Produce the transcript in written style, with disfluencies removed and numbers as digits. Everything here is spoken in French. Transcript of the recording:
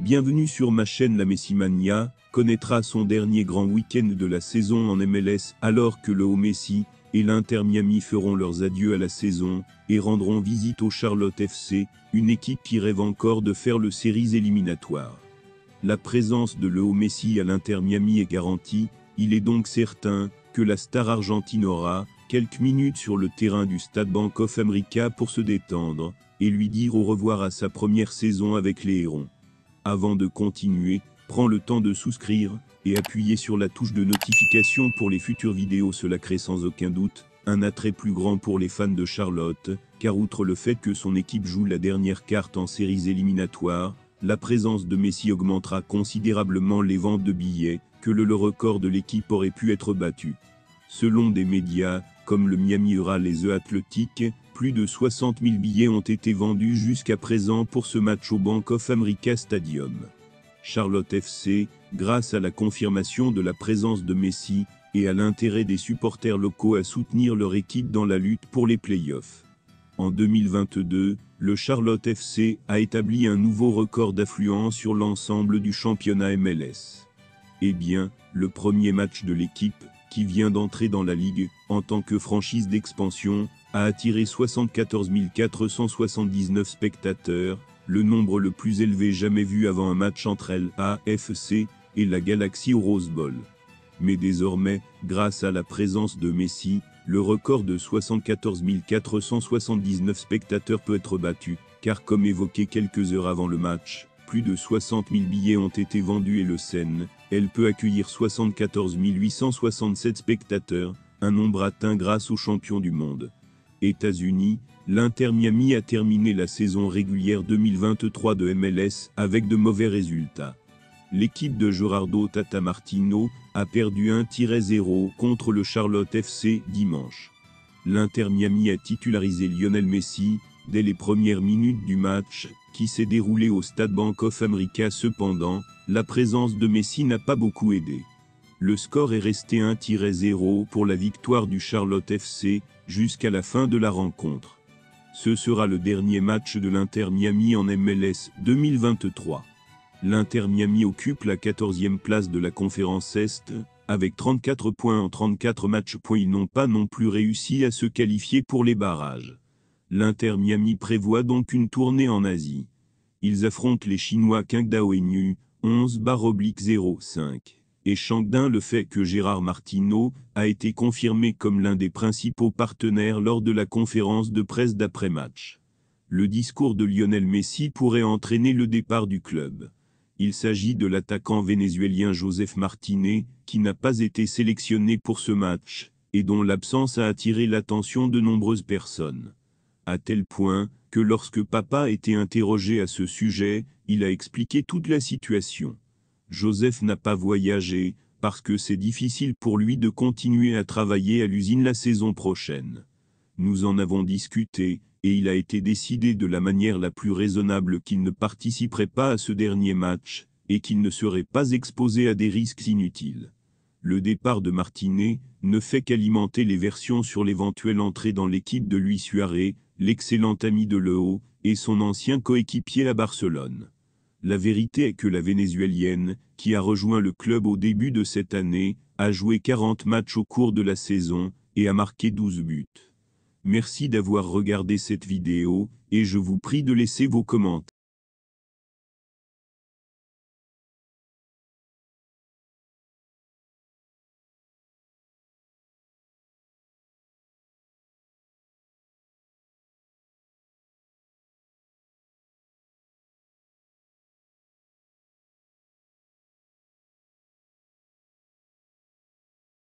Bienvenue sur ma chaîne La Messimania, connaîtra son dernier grand week-end de la saison en MLS alors que le Messi et l'Inter Miami feront leurs adieux à la saison et rendront visite au Charlotte FC, une équipe qui rêve encore de faire le séries éliminatoires. La présence de Léo Messi à l'Inter Miami est garantie, il est donc certain que la star argentine aura quelques minutes sur le terrain du stade Bank of America pour se détendre et lui dire au revoir à sa première saison avec les Hérons. Avant de continuer, prends le temps de souscrire et appuyer sur la touche de notification pour les futures vidéos, cela crée sans aucun doute un attrait plus grand pour les fans de Charlotte, car outre le fait que son équipe joue la dernière carte en séries éliminatoires, la présence de Messi augmentera considérablement les ventes de billets, que le record de l'équipe aurait pu être battu. Selon des médias, comme le Miami Herald et The Athletic, plus de 60 000 billets ont été vendus jusqu'à présent pour ce match au Bank of America Stadium. Charlotte FC, grâce à la confirmation de la présence de Messi, et à l'intérêt des supporters locaux à soutenir leur équipe dans la lutte pour les playoffs. En 2022, le Charlotte FC a établi un nouveau record d'affluence sur l'ensemble du championnat MLS. Eh bien, le premier match de l'équipe, qui vient d'entrer dans la Ligue, en tant que franchise d'expansion, a attiré 74 479 spectateurs, le nombre le plus élevé jamais vu avant un match entre LAFC et la Galaxy au Rose Bowl. Mais désormais, grâce à la présence de Messi, le record de 74 479 spectateurs peut être battu, car comme évoqué quelques heures avant le match, plus de 60 000 billets ont été vendus et le Sen, elle peut accueillir 74 867 spectateurs, un nombre atteint grâce aux champions du monde. États-Unis, l'Inter Miami a terminé la saison régulière 2023 de MLS avec de mauvais résultats. L'équipe de Gerardo Tata Martino a perdu 1-0 contre le Charlotte FC dimanche. L'Inter Miami a titularisé Lionel Messi dès les premières minutes du match, qui s'est déroulé au stade Bank of America. Cependant, la présence de Messi n'a pas beaucoup aidé. Le score est resté 1-0 pour la victoire du Charlotte FC jusqu'à la fin de la rencontre. Ce sera le dernier match de l'Inter Miami en MLS 2023. L'Inter Miami occupe la 14e place de la conférence Est, avec 34 points en 34 matchs. Ils n'ont pas non plus réussi à se qualifier pour les barrages. L'Inter Miami prévoit donc une tournée en Asie. Ils affrontent les Chinois Qingdao Enyu, 11/05. Et Shangdin. Le fait que Gérard Martino a été confirmé comme l'un des principaux partenaires lors de la conférence de presse d'après-match. Le discours de Lionel Messi pourrait entraîner le départ du club. Il s'agit de l'attaquant vénézuélien Joseph Martinez, qui n'a pas été sélectionné pour ce match, et dont l'absence a attiré l'attention de nombreuses personnes. À tel point que lorsque Papa a été interrogé à ce sujet, il a expliqué toute la situation. Joseph n'a pas voyagé, parce que c'est difficile pour lui de continuer à travailler à l'usine la saison prochaine. Nous en avons discuté, et il a été décidé de la manière la plus raisonnable qu'il ne participerait pas à ce dernier match, et qu'il ne serait pas exposé à des risques inutiles. Le départ de Martinez ne fait qu'alimenter les versions sur l'éventuelle entrée dans l'équipe de Luis Suarez, l'excellent ami de Leo, et son ancien coéquipier à Barcelone. La vérité est que la Vénézuélienne, qui a rejoint le club au début de cette année, a joué 40 matchs au cours de la saison, et a marqué 12 buts. Merci d'avoir regardé cette vidéo, et je vous prie de laisser vos commentaires.